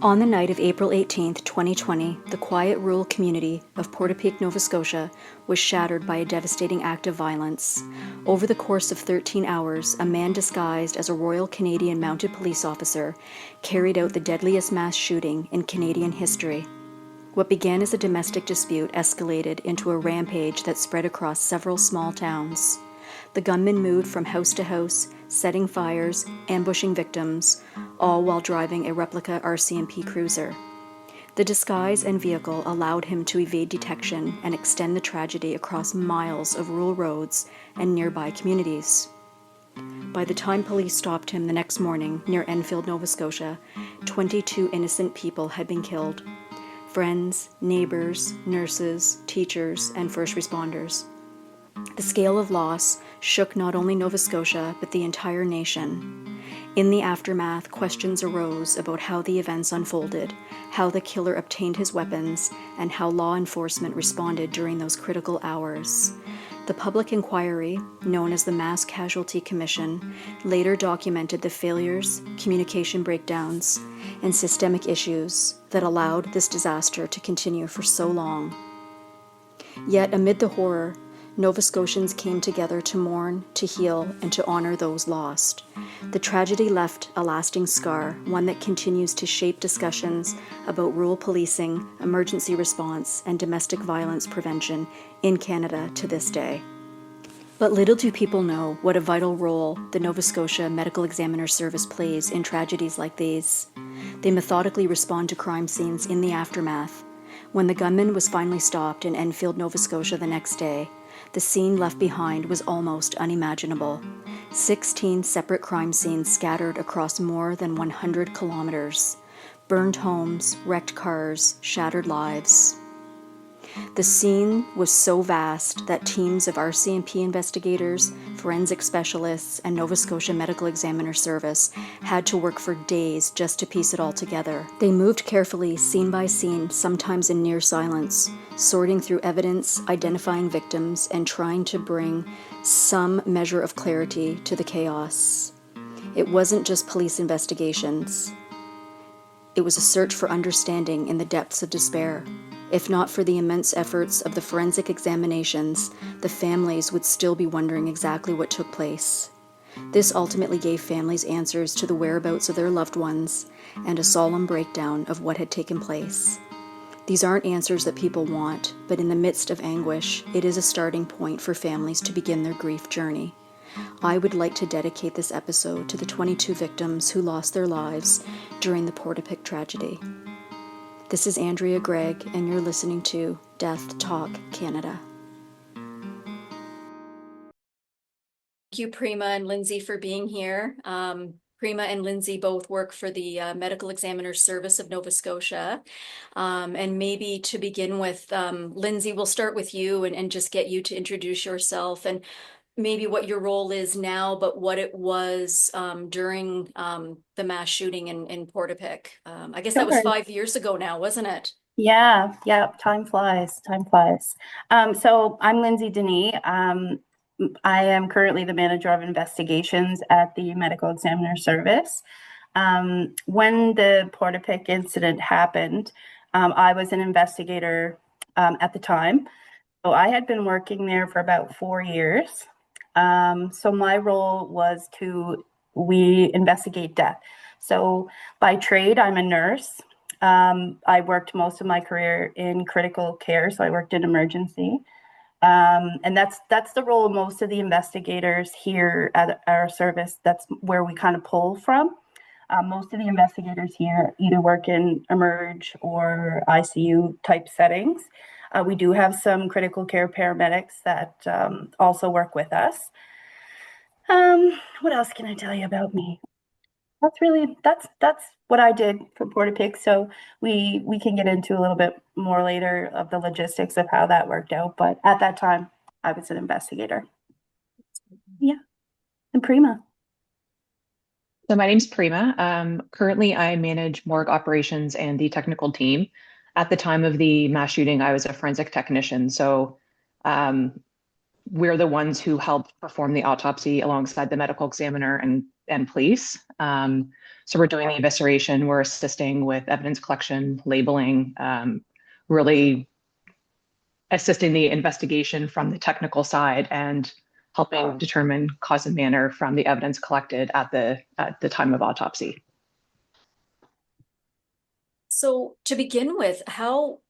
On the night of April 18th, 2020, the quiet rural community of Portapique, Nova Scotia, was shattered by a devastating act of violence. Over the course of 13 hours, a man disguised as a Royal Canadian Mounted Police officer carried out the deadliest mass shooting in Canadian history. What began as a domestic dispute escalated into a rampage that spread across several small towns. The gunman moved from house to house, setting fires, ambushing victims, all while driving a replica RCMP cruiser. The disguise and vehicle allowed him to evade detection and extend the tragedy across miles of rural roads and nearby communities. By the time police stopped him the next morning near Enfield, Nova Scotia, 22 innocent people had been killed. Friends, neighbors, nurses, teachers, and first responders. The scale of loss shook not only Nova Scotia, but the entire nation. In the aftermath, questions arose about how the events unfolded, how the killer obtained his weapons, and how law enforcement responded during those critical hours. The public inquiry, known as the Mass Casualty Commission, later documented the failures, communication breakdowns, and systemic issues that allowed this disaster to continue for so long. Yet, amid the horror, Nova Scotians came together to mourn, to heal, and to honor those lost. The tragedy left a lasting scar, one that continues to shape discussions about rural policing, emergency response, and domestic violence prevention in Canada to this day. But little do people know what a vital role the Nova Scotia Medical Examiner Service plays in tragedies like these. They methodically respond to crime scenes in the aftermath. When the gunman was finally stopped in Enfield, Nova Scotia the next day, the scene left behind was almost unimaginable. 16 separate crime scenes scattered across more than 100 kilometers. Burned homes, wrecked cars, shattered lives. The scene was so vast that teams of RCMP investigators, forensic specialists, and Nova Scotia Medical Examiner Service had to work for days just to piece it all together. They moved carefully, scene by scene, sometimes in near silence, sorting through evidence, identifying victims, and trying to bring some measure of clarity to the chaos. It wasn't just police investigations. It was a search for understanding in the depths of despair. If not for the immense efforts of the forensic examinations, the families would still be wondering exactly what took place. This ultimately gave families answers to the whereabouts of their loved ones and a solemn breakdown of what had taken place. These aren't answers that people want, but in the midst of anguish, it is a starting point for families to begin their grief journey. I would like to dedicate this episode to the 22 victims who lost their lives during the Portapique tragedy. This is Andrea Gregg, and you're listening to Death Talk Canada. Thank you, Prima and Lindsay, for being here. Prima and Lindsay both work for the Medical Examiner Service of Nova Scotia. And maybe to begin with, Lindsay, we'll start with you and just get you to introduce yourself and maybe what your role is now, but what it was during the mass shooting in Portapique. I guess that was Sure. 5 years ago now, wasn't it? Yeah. Time flies. Time flies. So I'm Lindsay Denis. I am currently the manager of investigations at the Medical Examiner Service. When the Portapique incident happened, I was an investigator at the time. So I had been working there for about 4 years. So my role was we investigate death. So by trade, I'm a nurse. I worked most of my career in critical care, so I worked in emergency. And that's the role of most of the investigators here at our service. That's where we kind of pull from. Most of the investigators here either work in emerge or ICU type settings. We do have some critical care paramedics that also work with us. What else can I tell you about me? That's what I did for Portapique. So we can get into a little bit more later of the logistics of how that worked out. But at that time, I was an investigator. Yeah, and Prima. So my name's Prima. Currently, I manage morgue operations and the technical team. At the time of the mass shooting, I was a forensic technician. So we're the ones who helped perform the autopsy alongside the medical examiner and and police. So we're doing the evisceration, we're assisting with evidence collection, labeling, really assisting the investigation from the technical side and helping determine cause and manner from the evidence collected at the time of autopsy. So to begin with,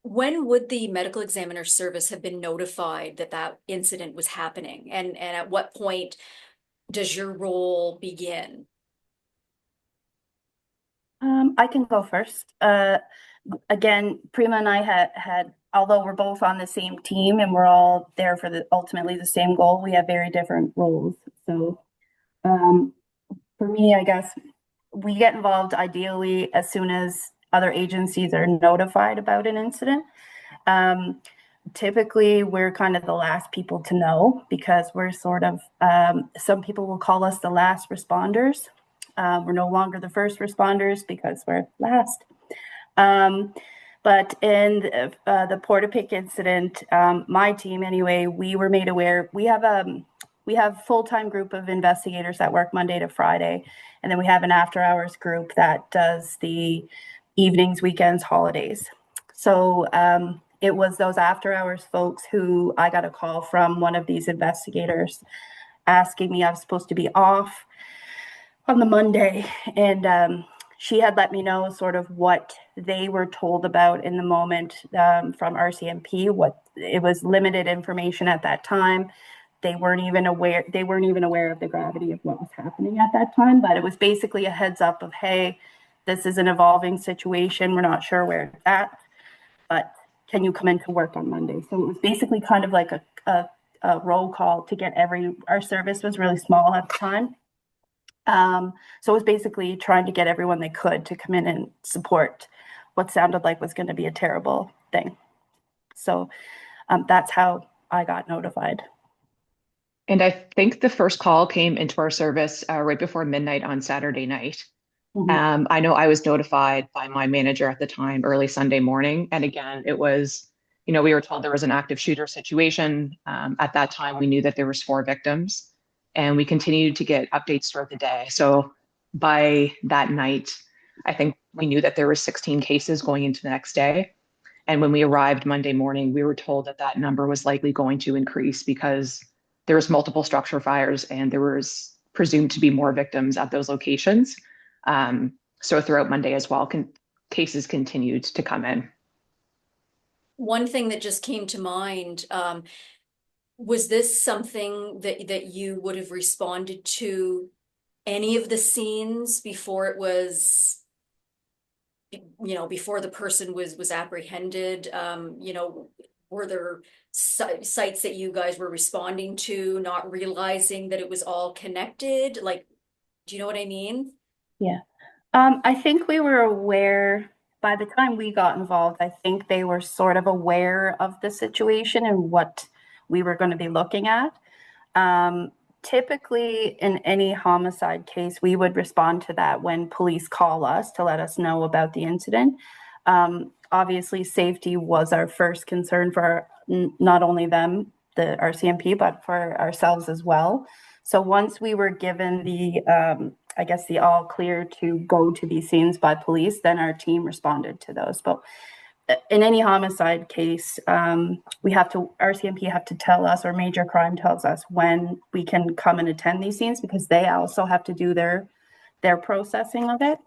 when would the medical examiner service have been notified that that incident was happening? And at what point does your role begin? I can go first. Again, Prima and I had, although we're both on the same team and we're all there for ultimately the same goal, we have very different roles. So for me, I guess we get involved ideally as soon as other agencies are notified about an incident. Typically, we're kind of the last people to know because we're sort of, some people will call us the last responders. We're no longer the first responders because we're last. But in the Portapique incident, my team anyway, we were made aware. We have a full-time group of investigators that work Monday to Friday, and then we have an after-hours group that does the evenings, weekends, holidays. So it was those after-hours folks who I got a call from one of these investigators asking me I was supposed to be off on the Monday, and she had let me know sort of what they were told about in the moment from RCMP. What it was limited information at that time. They weren't even aware of the gravity of what was happening at that time. But it was basically a heads up of, hey, this is an evolving situation. We're not sure where it's at, but can you come into work on Monday? So it was basically kind of like a roll call to get our service was really small at the time. So it was basically trying to get everyone they could to come in and support what sounded like was going to be a terrible thing. So that's how I got notified. And I think the first call came into our service right before midnight on Saturday night. Mm-hmm. I know I was notified by my manager at the time early Sunday morning. And again, it was, we were told there was an active shooter situation. At that time, we knew that there was 4 victims, and we continued to get updates throughout the day. So by that night, I think we knew that there were 16 cases going into the next day. And when we arrived Monday morning, we were told that that number was likely going to increase because there was multiple structure fires and there was presumed to be more victims at those locations. So throughout Monday as well, cases continued to come in. One thing that just came to mind, was this something that you would have responded to any of the scenes before it was, before the person was apprehended? Were there sites that you guys were responding to, not realizing that it was all connected? Like, do you know what I mean? Yeah. I think we were aware by the time we got involved. I think they were sort of aware of the situation and what we were going to be looking at. Typically, in any homicide case, we would respond to that when police call us to let us know about the incident. Obviously, safety was our first concern for not only them, the RCMP, but for ourselves as well. So once we were given the all clear to go to these scenes by police, then our team responded to those. But in any homicide case, RCMP have to tell us, or major crime tells us when we can come and attend these scenes because they also have to do their processing of it.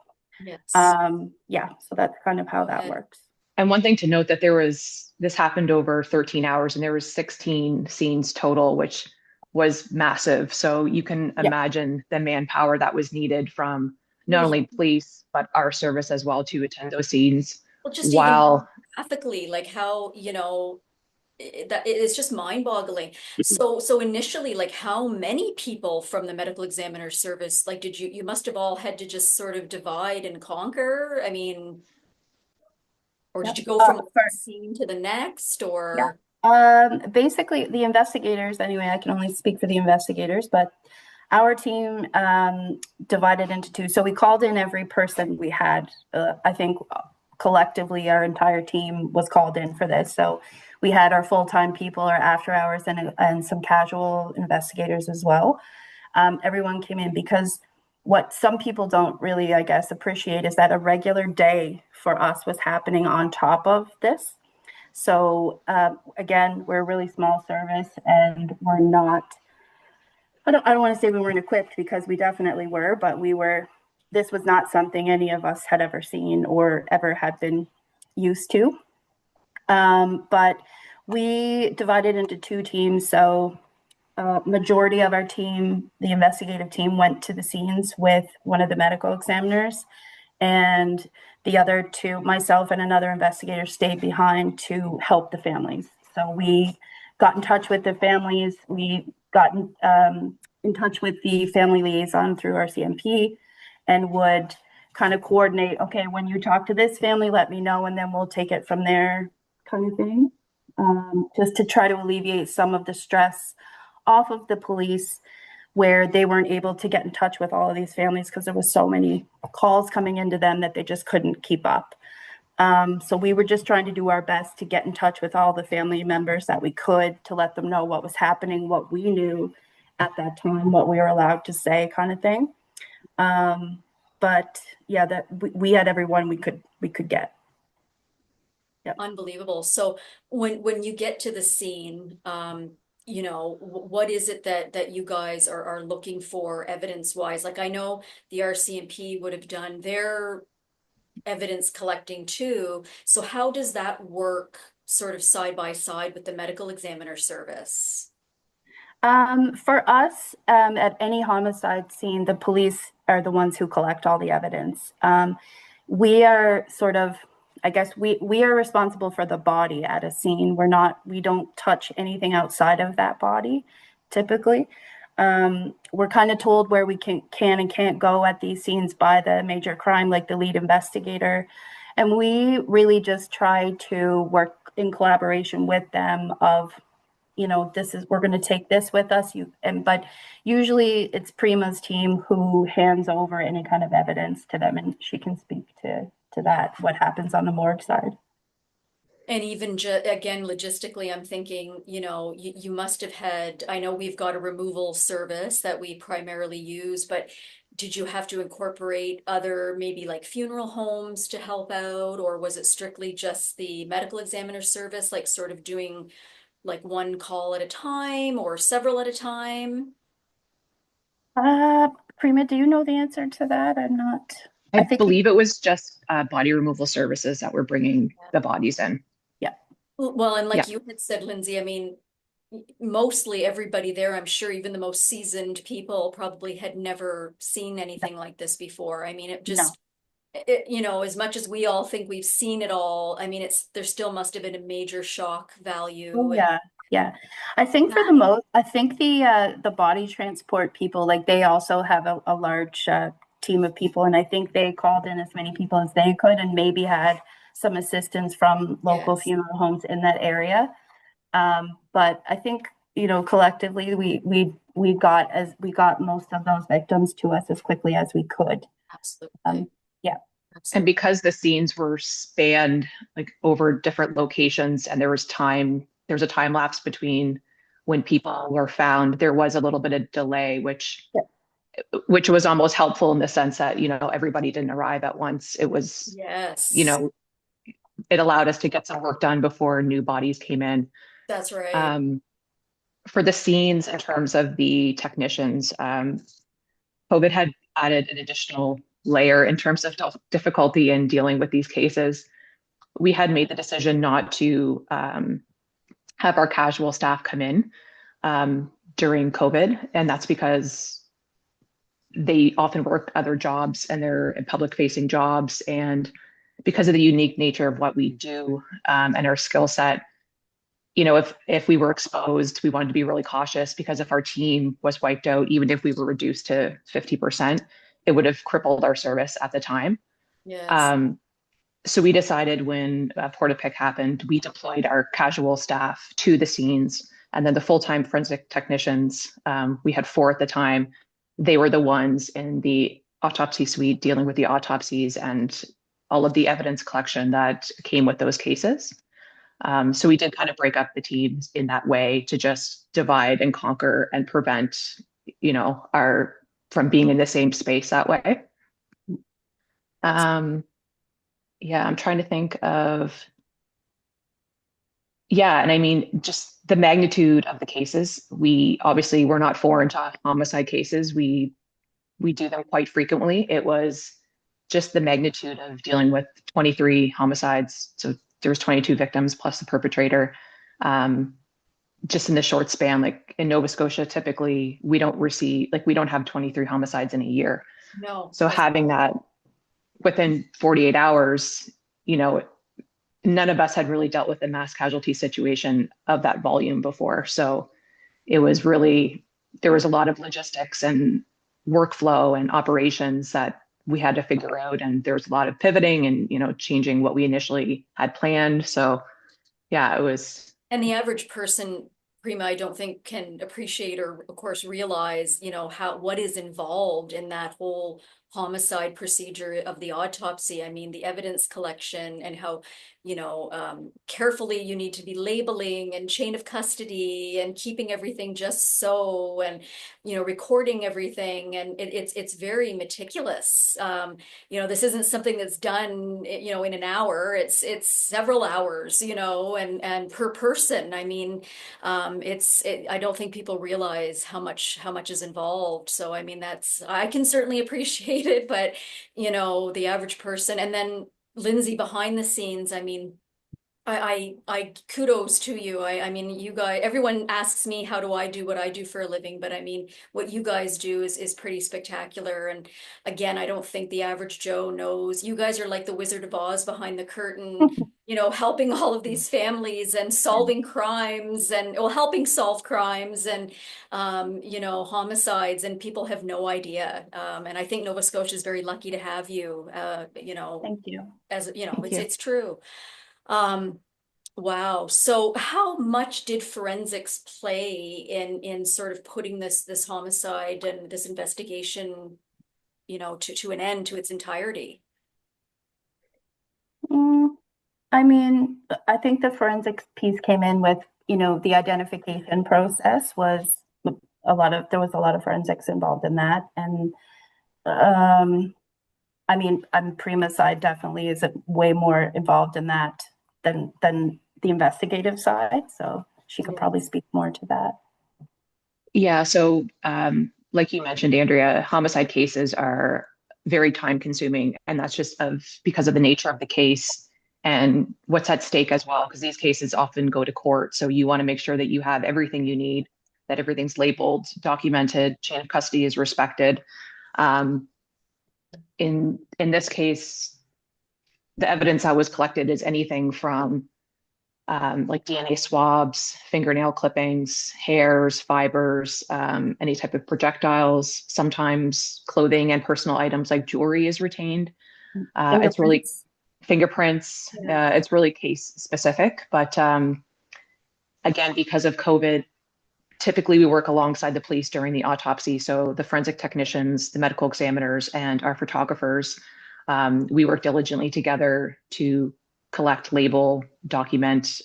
Yes. So that's kind of how that works. And one thing to note that this happened over 13 hours and there was 16 scenes total, which was massive. So you can imagine the manpower that was needed from not only police, but our service as well to attend those scenes. Well, just even graphically, like how, that it's just mind-boggling. So initially, like how many people from the medical examiner service, like you must have all had to just sort of divide and conquer? I mean, or did you go from one scene to the next, or? Basically, the investigators, anyway, I can only speak for the investigators, but our team divided into 2. So we called in every person we had. I think collectively, our entire team was called in for this. So we had our full-time people, our after hours, and some casual investigators as well. Everyone came in because what some people don't really, I guess, appreciate is that a regular day for us was happening on top of this. So again, we're a really small service, and we're not. I don't want to say we weren't equipped, because we definitely were, but we were. This was not something any of us had ever seen or ever had been used to. But we divided into two teams. So majority of our team, the investigative team, went to the scenes with one of the medical examiners, and the other two, myself and another investigator, stayed behind to help the families. So we got in touch with the families. We got in touch with the family liaison through our CMP, and would kind of coordinate, okay, when you talk to this family, let me know, and then we'll take it from there, kind of thing. Just to try to alleviate some of the stress off of the police, where they weren't able to get in touch with all of these families because there was so many calls coming into them that they just couldn't keep up. So we were just trying to do our best to get in touch with all the family members that we could, to let them know what was happening, what we knew at that time, what we were allowed to say, kind of thing. But yeah, that we had everyone we could get. Yep. Unbelievable. So when you get to the scene, what is it that you guys are looking for evidence wise? Like, I know the RCMP would have done their evidence collecting too. So how does that work sort of side by side with the medical examiner service? For us, at any homicide scene, the police are the ones who collect all the evidence. We are sort of, I guess we are responsible for the body at a scene. We don't touch anything outside of that body, typically. We're kind of told where we can and can't go at these scenes by the major crime, like the lead investigator. And we really just try to work in collaboration with them of, we're going to take this with us. But usually it's Prima's team who hands over any kind of evidence to them, and she can speak to that, what happens on the morgue side. And even again, logistically, I'm thinking, you must have had, I know we've got a removal service that we primarily use, but did you have to incorporate other, maybe like funeral homes to help out, or was it strictly just the medical examiner service, like sort of doing like one call at a time or several at a time? Prima, do you know the answer to that? I'm not. I think believe it was just body removal services that were bringing the bodies in. Yeah. Well, and Yeah. like you had said, Lindsay, I mean, mostly everybody there, I'm sure even the most seasoned people probably had never seen anything like this before. I mean, it No. just, as much as we all think we've seen it all, I mean, there still must have been a major shock value. Oh, yeah. Yeah. I think for the most, I think the body transport people, like, they also have a large team of people, and I think they called in as many people as they could, and maybe had some assistance from local Yes. funeral homes in that area. But I think, collectively we got most of those victims to us as quickly as we could. Absolutely. Yeah. And Absolutely. because the scenes were spanned like over different locations, and there was a time lapse between when people were found, there was a little bit of delay, Yeah. which was almost helpful in the sense that, everybody didn't arrive at once. It was, Yes. it allowed us to get some work done before new bodies came in. That's right. For the scenes, in terms of the technicians, COVID had added an additional layer in terms of difficulty in dealing with these cases. We had made the decision not to have our casual staff come in during COVID, and that's because they often work other jobs, and they're public facing jobs. And because of the unique nature of what we do and our skill set, if we were exposed, we wanted to be really cautious, because if our team was wiped out, even if we were reduced to 50%, it would have crippled our service at the time. Yes. So we decided when Portapique happened, we deployed our casual staff to the scenes, and then the full-time forensic technicians, we had 4 at the time. They were the ones in the autopsy suite dealing with the autopsies and all of the evidence collection that came with those cases. So we did kind of break up the teams in that way, to just divide and conquer and prevent, our from being in the same space that way. Yeah, I'm trying to think of, yeah, and I mean, just the magnitude of the cases. We obviously we're not foreign to homicide cases. We do them quite frequently. It was just the magnitude of dealing with 23 homicides. So there was 22 victims plus the perpetrator. Just in the short span, like in Nova Scotia, typically we don't have 23 homicides in a year. No. So having that within 48 hours, you know, none of us had really dealt with a mass casualty situation of that volume before. So it was really, there was a lot of logistics and workflow and operations that we had to figure out. And there was a lot of pivoting and, you know, changing what we initially had planned. So yeah, it was. And the average person, Prima, I don't think can appreciate or, of course, realize, you know, what is involved in that whole homicide procedure of the autopsy. I mean, the evidence collection and how, you know, carefully you need to be labeling and chain of custody and keeping everything just so, and, you know, recording everything. And it's very meticulous. You know, this isn't something that's done, you know, in an hour. It's several hours, you know, and per person. I mean, I don't think people realize how much is involved. So I mean, I can certainly appreciate it, but you know, the average person, and then Lindsay behind the scenes, I mean, I kudos to you. I mean, you guys, everyone asks me, how do I do what I do for a living? But I mean, what you guys do is pretty spectacular. And again, I don't think the average Joe knows. You guys are like the Wizard of Oz behind the curtain, you know, helping all of these families and solving crimes and, well, helping solve crimes and, you know, homicides, and people have no idea. And I think Nova Scotia is very lucky to have you, you know, Thank you. as you know, Thank you. it's true. Wow. So how much did forensics play in sort of putting this homicide and this investigation, you know, to an end, to its entirety? I mean, I think the forensics piece came in with, you know, the identification process was there was a lot of forensics involved in that. And I mean, I'm Prima side definitely is way more involved in that than the investigative side. So she could probably speak more to that. Yeah. So, like you mentioned, Andrea, homicide cases are very time consuming, and that's just because of the nature of the case and what's at stake as well, because these cases often go to court. So you want to make sure that you have everything you need, that everything's labeled, documented, chain of custody is respected. In this case, the evidence that was collected is anything from like DNA swabs, fingernail clippings, hairs, fibers, any type of projectiles, sometimes clothing and personal items like jewelry is retained. It's really fingerprints. Yeah. It's really case specific. But again, because of COVID, typically we work alongside the police during the autopsy. So the forensic technicians, the medical examiners, and our photographers, we work diligently together to collect, label, document,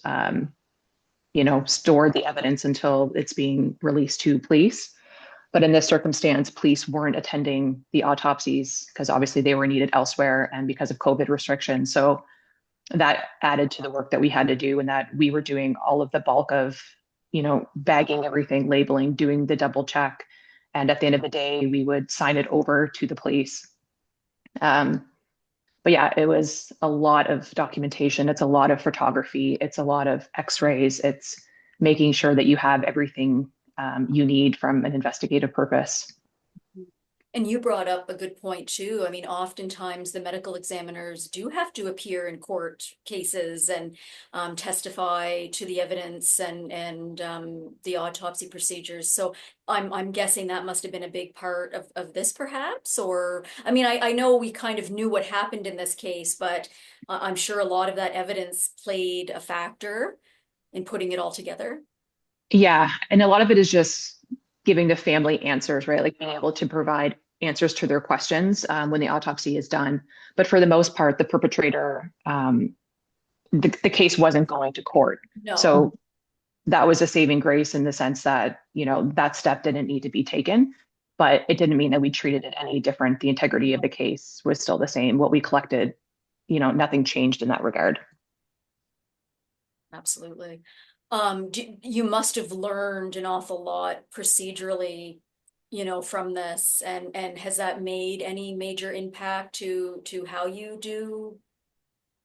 you know, store the evidence until it's being released to police. But in this circumstance, police weren't attending the autopsies because obviously they were needed elsewhere and because of COVID restrictions. So that added to the work that we had to do, and that we were doing all of the bulk of, you know, bagging everything, labeling, doing the double check. And at the end of the day, we would sign it over to the police. But yeah, it was a lot of documentation. It's a lot of photography. It's a lot of x-rays. It's making sure that you have everything you need from an investigative purpose. And you brought up a good point too. I mean, oftentimes the medical examiners do have to appear in court cases and testify to the evidence and the autopsy procedures. So I'm guessing that must have been a big part of this, perhaps. Or I mean, I know we kind of knew what happened in this case, but I'm sure a lot of that evidence played a factor in putting it all together. Yeah, and a lot of it is just giving the family answers, right? Like being able to provide answers to their questions when the autopsy is done. But for the most part, the perpetrator, the case wasn't going to court. No. So that was a saving grace in the sense that, you know, that step didn't need to be taken. but it didn't mean that we treated it any different. The integrity of the case was still the same. What we collected, nothing changed in that regard. Absolutely. You must have learned an awful lot procedurally, from this, and has that made any major impact to how you do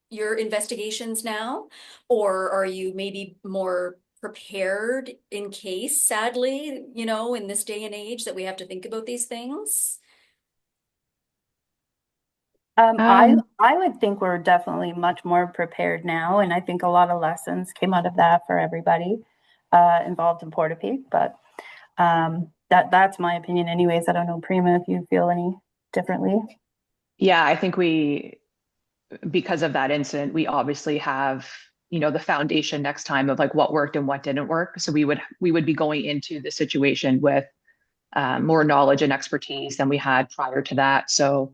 your investigations now? Or are you maybe more prepared in case, sadly, in this day and age that we have to think about these things? I would think we're definitely much more prepared now, and I think a lot of lessons came out of that for everybody involved in Portapique. But that's my opinion, anyways. I don't know, Prima, if you feel any differently. Yeah, I think because of that incident, we obviously have, the foundation next time of like what worked and what didn't work. So we would be going into the situation with more knowledge and expertise than we had prior to that. So,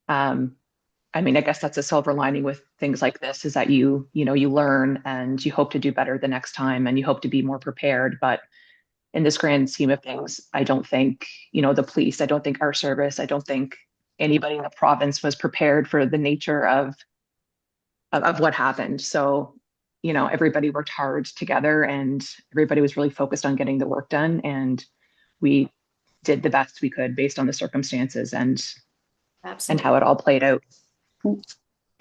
I mean, I guess that's a silver lining with things like this, is that you learn and you hope to do better the next time and you hope to be more prepared. But in this grand scheme of things, I don't think, the police, I don't think our service, I don't think anybody in the province was prepared for the nature of what happened. So, everybody worked hard together and everybody was really focused on getting the work done. And we did the best we could based on the circumstances and Absolutely. how it all played out.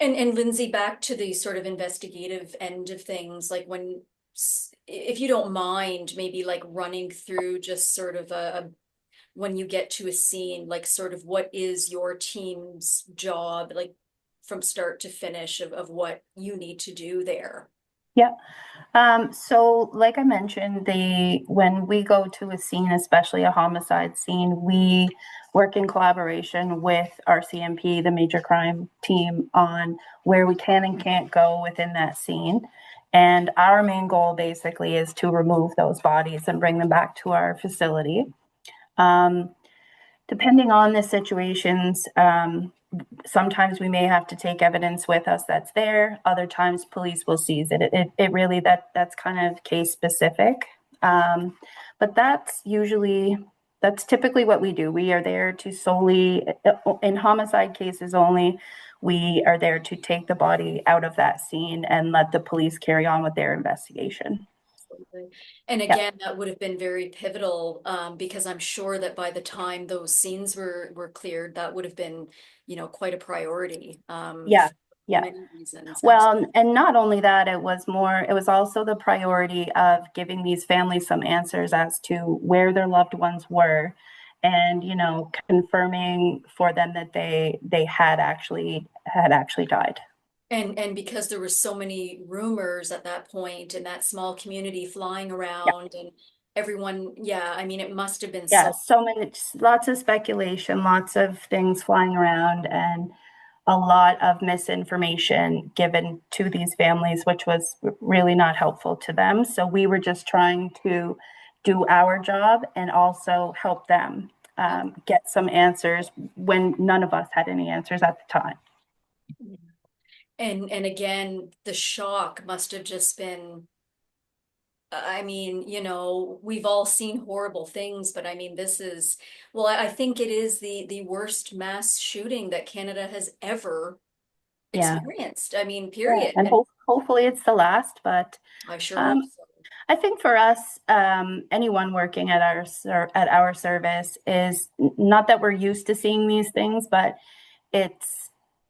And Lindsay, back to the sort of investigative end of things, like if you don't mind, maybe like running through just sort of when you get to a scene, like sort of what is your team's job, like from start to finish of what you need to do there? Yeah. So like I mentioned, when we go to a scene, especially a homicide scene, we work in collaboration with our CMP, the major crime team, on where we can and can't go within that scene. And our main goal basically is to remove those bodies and bring them back to our facility. Depending on the situations, sometimes we may have to take evidence with us that's there. Other times police will seize it. It really, that's kind of case specific. But that's typically what we do. We are there to solely, in homicide cases only, we are there to take the body out of that scene and let the police carry on with their investigation. Absolutely. And Yeah. again, that would have been very pivotal, because I'm sure that by the time those scenes were cleared, that would have been, quite a priority, Yeah. for Yeah. many reasons. Well, and not only that, it was also the priority of giving these families some answers as to where their loved ones were, and confirming for them that they had actually died. And because there were so many rumors at that point in that small community flying Yeah. around and everyone, yeah, I mean, it must have been Yeah, so. so many, lots of speculation, lots of things flying around, and a lot of misinformation given to these families, which was really not helpful to them. So we were just trying to do our job and also help them get some answers when none of us had any answers at the time. And again, the shock must have just been, I mean, we've all seen horrible things, but I mean, well, I think it is the worst mass shooting that Canada has ever Yeah, experienced. I mean, yeah. period. And And hopefully it's the last, but I sure hope um, so. I think for us, anyone working at our service is not that we're used to seeing these things, but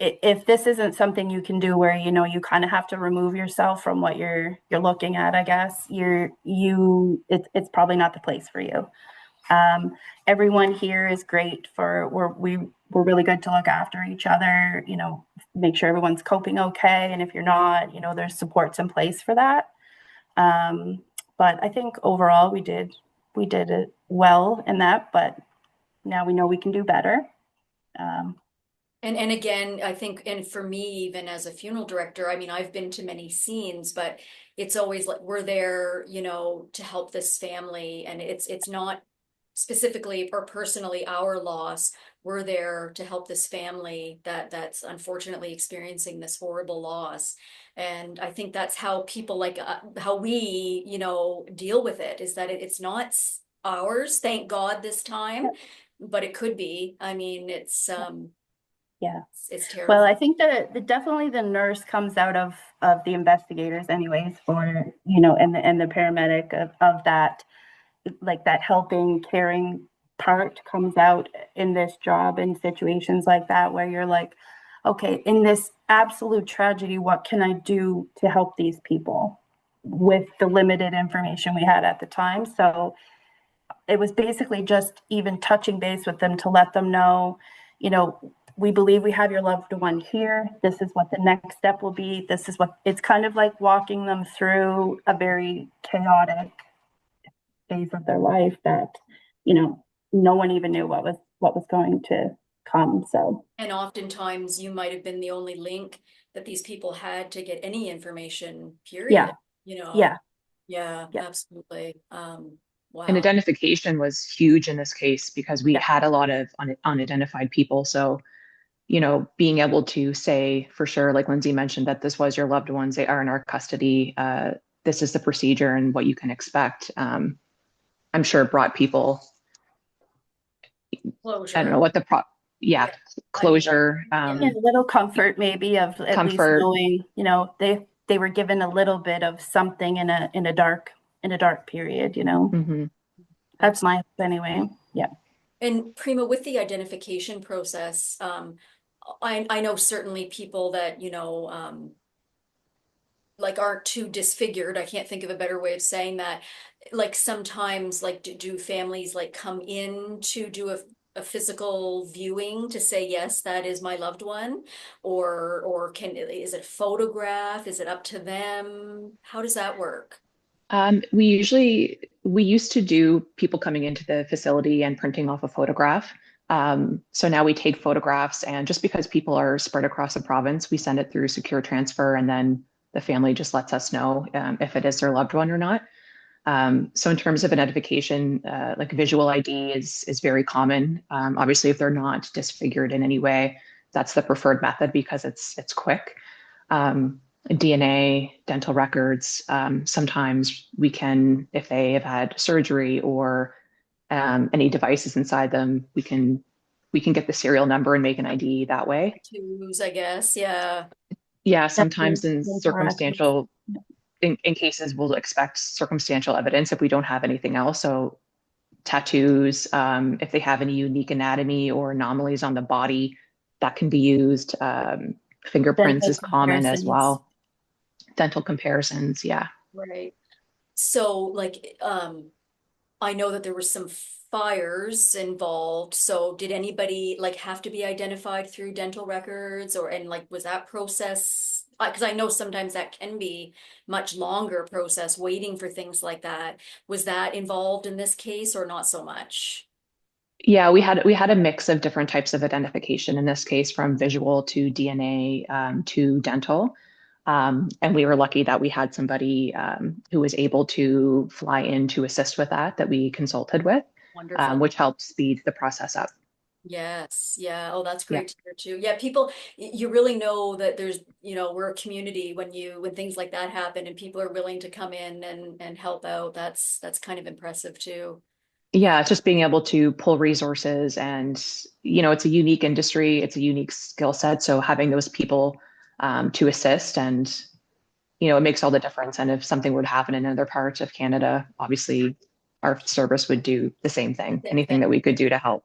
if this isn't something you can do where you kind of have to remove yourself from what you're looking at, I guess it's probably not the place for you. Everyone here is great we're really good to look after each other, make sure everyone's coping okay, and if you're not, there's supports in place for that. But I think overall we did it well in that, but now we know we can do better. And again, I think, and for me, even as a funeral director, I mean, I've been to many scenes, but it's always like we're there, to help this family, and it's not specifically or personally our loss. We're there to help this family that's unfortunately experiencing this horrible loss. And I think that's how people like how we, deal with it, is that it's not ours, thank God this time. but it could be. I mean, Yeah. it's Well, terrible. I think that definitely the nurse comes out of the investigators anyways for, you know, and the paramedic of that, like that helping, caring part comes out in this job in situations like that where you're like, okay, in this absolute tragedy, what can I do to help these people with the limited information we had at the time? So it was basically just even touching base with them to let them know, you know, we believe we have your loved one here. This is what the next step will be. This is what it's kind of like walking them through a very chaotic phase of their life that, you know, no one even knew what was going to come. So And oftentimes you might have been the only link that these people had to get any information, period, yeah, you know? yeah, Yeah, yeah, absolutely. And Wow. identification was huge in this case because we yeah, had a lot of unidentified people. So, being able to say for sure, like Lindsay mentioned, that this was your loved ones, they are in our custody. This is the procedure and what you can expect. I'm sure it brought people, I don't know Closure. what yeah, Yeah. I mean, closure, yeah. yeah, a little comfort maybe of at least comfort. knowing, you know, they were given a little bit of something in a dark period, you know. Mhm. That's my Absolutely. hope anyway. Yeah. And Prima, with the identification process, I know certainly people that, like aren't too disfigured. I can't think of a better way of saying that. Like sometimes, like do families like come in to do a physical viewing to say, yes, that is my loved one? Or is it photograph? Is it up to them? How does that work? We used to do people coming into the facility and printing off a photograph. So now we take photographs, and just because people are spread across the province, we send it through secure transfer, and then the family just lets us know if it is their loved one or not. So in terms of identification, like visual ID is very common. Obviously, if they're not disfigured in any way, that's the preferred method because it's quick. DNA, dental records. Sometimes we can, if they have had surgery or any devices inside them, we can get the serial number and make an ID that way. Tattoos, I guess. Yeah. Yeah, Definitely sometimes in mental records. circumstantial in cases we'll expect circumstantial evidence if we don't have anything else. So tattoos, if they have any unique anatomy or anomalies on the body, that can be used. Fingerprints Dental is common as comparisons. well. Dental comparisons, yeah. Right. So like I know that there were some fires involved. So did anybody like have to be identified through dental records and like was that process? Because I know sometimes that can be much longer process waiting for things like that. Was that involved in this case or not so much? Yeah, we had a mix of different types of identification in this case, from visual to DNA to dental. And we were lucky that we had somebody who was able to fly in to assist with that we consulted with, Wonderful. which helped speed the process up. Yes. Yeah. Oh, that's Yeah. great to hear too. Yeah, people, you really know that there's, we're a community when things like that happen and people are willing to come in and help out. That's kind of impressive too. Yeah, it's just being able to pull resources and, it's a unique industry, it's a unique skill set. So having those people to assist and, it makes all the difference. And if something would happen in another part of Canada, obviously our service would do the same thing, Same thing. anything that we could do to help.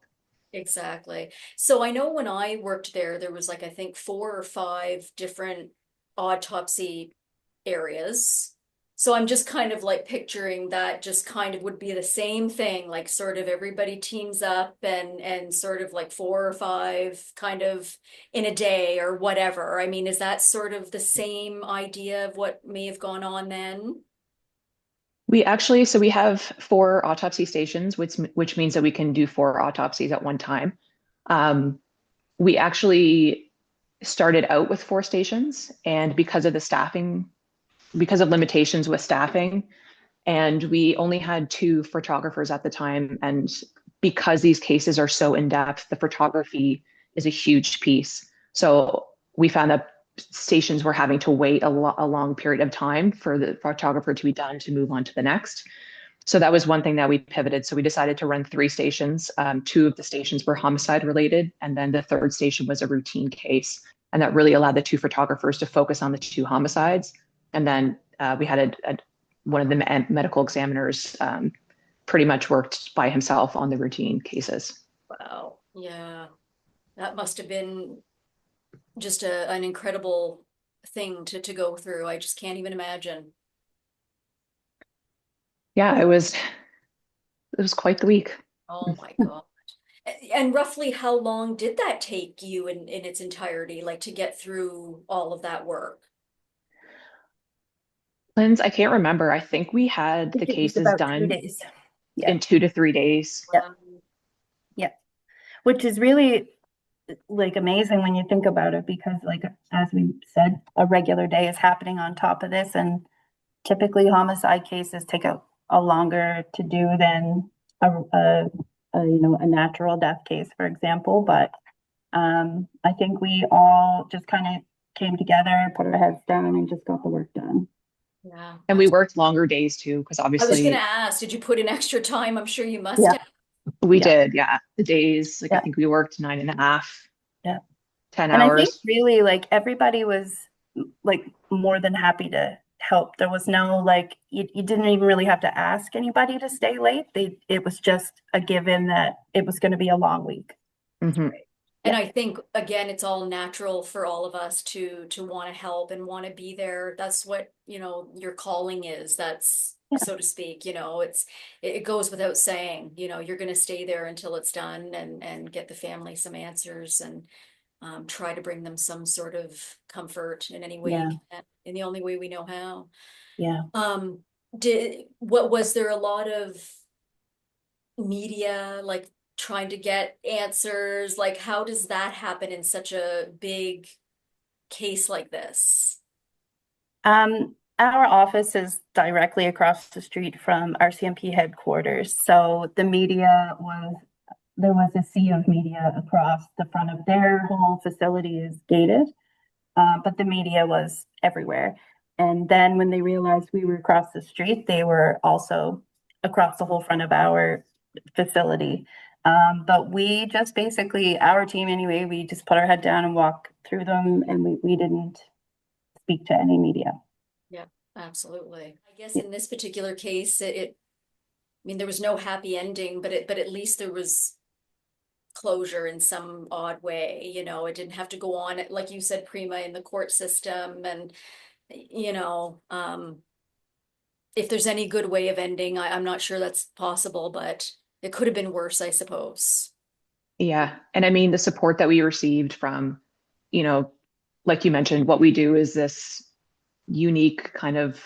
Exactly. So I know when I worked there, there was like, I think 4 or 5 different autopsy areas. So I'm just kind of like picturing that just kind of would be the same thing, like sort of everybody teams up and sort of like 4 or 5 kind of in a day or whatever. I mean, is that sort of the same idea of what may have gone on then? So we have 4 autopsy stations, which means that we can do 4 autopsies at one time. Um, we actually started out with 4 stations, and because of limitations with staffing, and we only had 2 photographers at the time. And because these cases are so in depth, the photography is a huge piece. So we found that stations were having to wait a long period of time for the photographer to be done to move on to the next. So that was one thing that we pivoted. So we decided to run 3 stations. Two of the stations were homicide related, and then the third station was a routine case. And that really allowed the 2 photographers to focus on the 2 homicides. And then we had one of the medical examiners pretty much worked by himself on the routine cases. Wow. Yeah. That must have been just an incredible thing to go through. I just can't even imagine. Yeah, it was quite the week. Oh my God. And roughly how long did that take you in its entirety, like to get through all of that work? Linz, I can't remember. I think we had I the think it was cases about two done days. Yeah. in 2 to 3 days. Yeah. Yeah. Which is really like amazing when you think about it, because like as we said, a regular day is happening on top of this, and typically homicide cases take a longer to do than a natural death case, for example. But I think we all just kind of came together, put our heads down, and just got the work done. Yeah. And we worked longer days too, because I was going to obviously ask, did you put in extra time? I'm sure you must Yeah. have. we Yeah. did. Yeah. The days, like I Yeah. think we worked 9.5, Yeah. 10 And I think hours. really like everybody was like more than happy to help. There was no like you didn't even really have to ask anybody to stay late. It was just a given that it was going to be a long week. Mhm. And Yeah. I think again, it's all natural for all of us to want to help and want to be there. That's what, your calling is. That's Yeah. so to speak, it goes without saying, you're going to stay there until it's done and get the family some answers and try to bring them some sort of comfort in any way you Yeah. can, in the only way we know how. Yeah. What was there a lot of media like trying to get answers? Like, how does that happen in such a big case like this? Our office is directly across the street from RCMP headquarters. So there was a sea of media across the front of their whole facility is gated. But the media was everywhere. And then when they realized we were across the street, they were also across the whole front of our facility. But we just basically, our team anyway, we just put our head down and walk through them, and we didn't speak to any media. Yeah, absolutely. I guess Yeah. in this particular case, I mean, there was no happy ending, but at least there was closure in some odd way. It didn't have to go on, like you said, Prima, in the court system. And, you know, um, if there's any good way of ending, I'm not sure that's possible, but it could have been worse, I suppose. Yeah. And I mean, the support that we received from, you know, like you mentioned, what we do is this unique kind of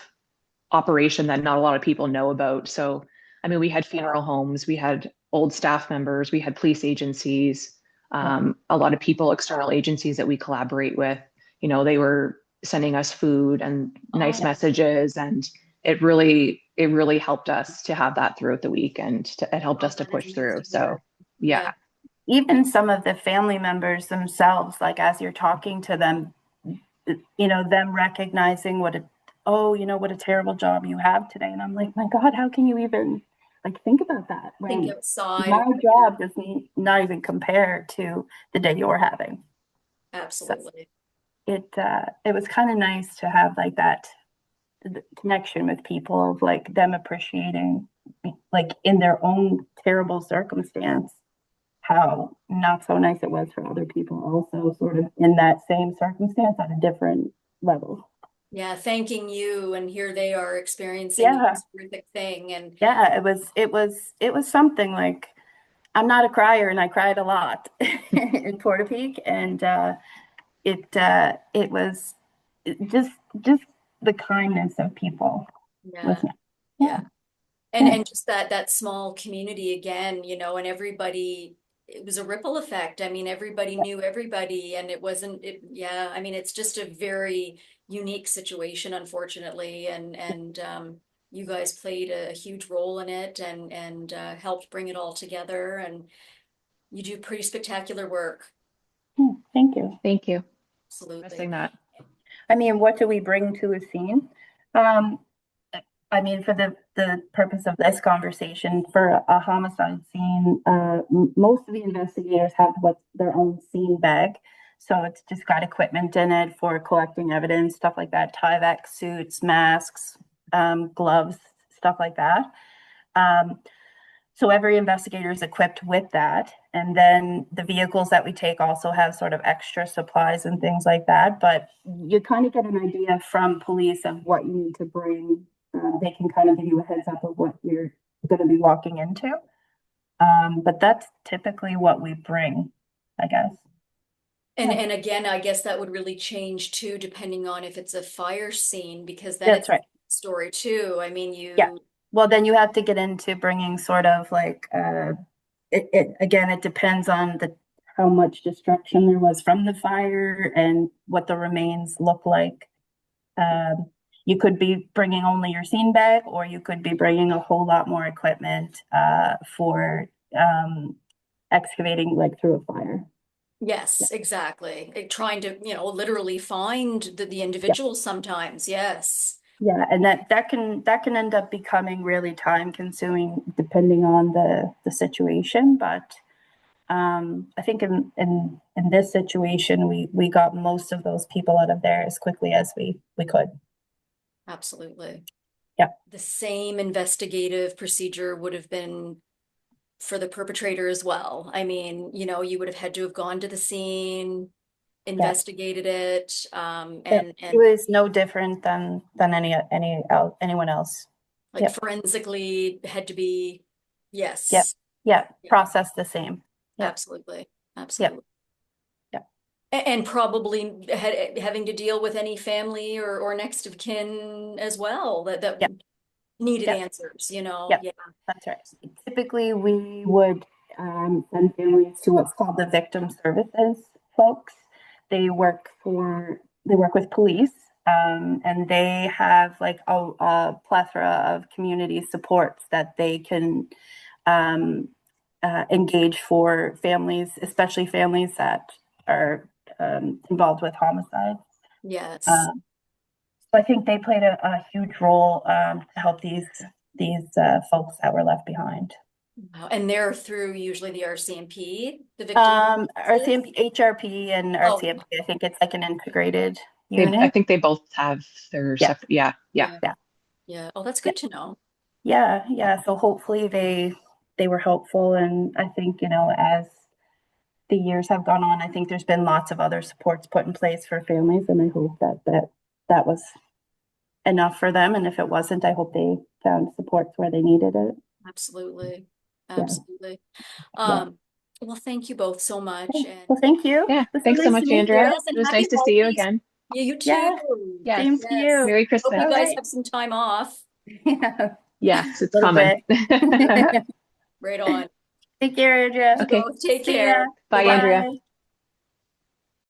operation that not a lot of people know about. So, I mean, we had funeral homes, we had old staff members, we had police agencies, a lot of people, external agencies that we collaborate with. They were sending us food and nice Oh, messages, and it really helped us to have that throughout the week, and it helped us to that is push through. amazing. So, Yeah. yeah. Even some of the family members themselves, like as you're talking to them, them recognizing what a terrible job you have today. And I'm like, my God, how can you even like think about that Think when outside of my job doesn't not even compare to the day you're having. So absolutely. it was kind of nice to have like that connection with people of like them appreciating like in their own terrible circumstance how not so nice it was for other people also sort of in that same circumstance at a different level. Yeah, thanking you, and here they are experiencing Yeah. this horrific thing. And Yeah, it was something like I'm not a crier and I cried a lot in Portapique, and it was just just the kindness of people was yeah, yeah. yeah. and Yeah. and just that small community again, and everybody, it was a ripple effect. I mean, everybody knew everybody, and yeah, I mean, it's just a very unique situation, unfortunately. And you guys played a huge role in it and helped bring it all together, and you do pretty spectacular work. Thank you. Thank you. Absolutely. Missing that. I mean, what do we bring to a scene? Um, I mean, for the purpose of this conversation, for a homicide scene, most of the investigators have what's their own scene bag. So it's just got equipment in it for collecting evidence, stuff like that, Tyvek suits, masks, gloves, stuff like that. Um, so every investigator is equipped with that. And then the vehicles that we take also have sort of extra supplies and things like that. But you kind of get an idea from police of what you need to bring. They can kind of give you a heads up of what you're going to be walking into. But that's typically what we bring, I guess. And again, I guess that would really change too, depending on if it's a fire scene, because then That's it's a right. story too. I mean, Yeah. Well, then you have to get into bringing sort of like again, it depends on the how much destruction there was from the fire and what the remains look like. Um, you could be bringing only your scene bag, or you could be bringing a whole lot more equipment for excavating like through a fire. Yeah, Yes, exactly. Trying to, literally find the yeah, individual sometimes. Yes. yeah, and that can end up becoming really time consuming depending on the situation. But I think in this situation, we got most of those people out of there as quickly as we could. Absolutely. Yeah, The same investigative procedure would have been for the perpetrator as well. I mean, you would have had to have gone to the scene, yeah. investigated it, It and was no different than anyone else. like Yep, forensically had to be, yep, yes, yeah. yeah, Process the same. Yep, absolutely, yep, absolutely. yep, And probably having to deal with any family or next of kin as well that yep, needed yep, answers, yep. yeah. That's right. Typically, we would send families to what's called the victim services folks. They work with police, and they have like a plethora of community supports that they can um, engage for families, especially families that are involved with homicide. Yes. Um, so I think they played a huge role to help these folks that were left behind. Wow. And they're through usually the RCMP, the victim services. RCMP, HRP, and Oh, RCMP. I think it's like an integrated I unit. think they both have their Yeah, separate. Yeah, yeah. yeah, yeah, yeah. Oh, that's yeah, good to know. yeah, yeah. So hopefully they were helpful, and I think as the years have gone on, I think there's been lots of other supports put in place for families, and I hope that was enough for them. And if it wasn't, I hope they found supports where they needed it. Absolutely. Yeah, Absolutely. yeah. Well, thank you both so much. And Well, thank you. Yeah. It was so Thanks so nice to much, meet you. Andrea. yes, and It was happy nice to see you holidays. again. Yeah, you too. Yeah, Yes. same to Yes. you. Merry Hope Christmas. you All guys right. have some time off. Yeah, a Yes, it's little coming. bit. Right on. Take care, Andrea. You Okay. both take See ya. care. Bye, Bye-bye. Andrea. Bye-bye.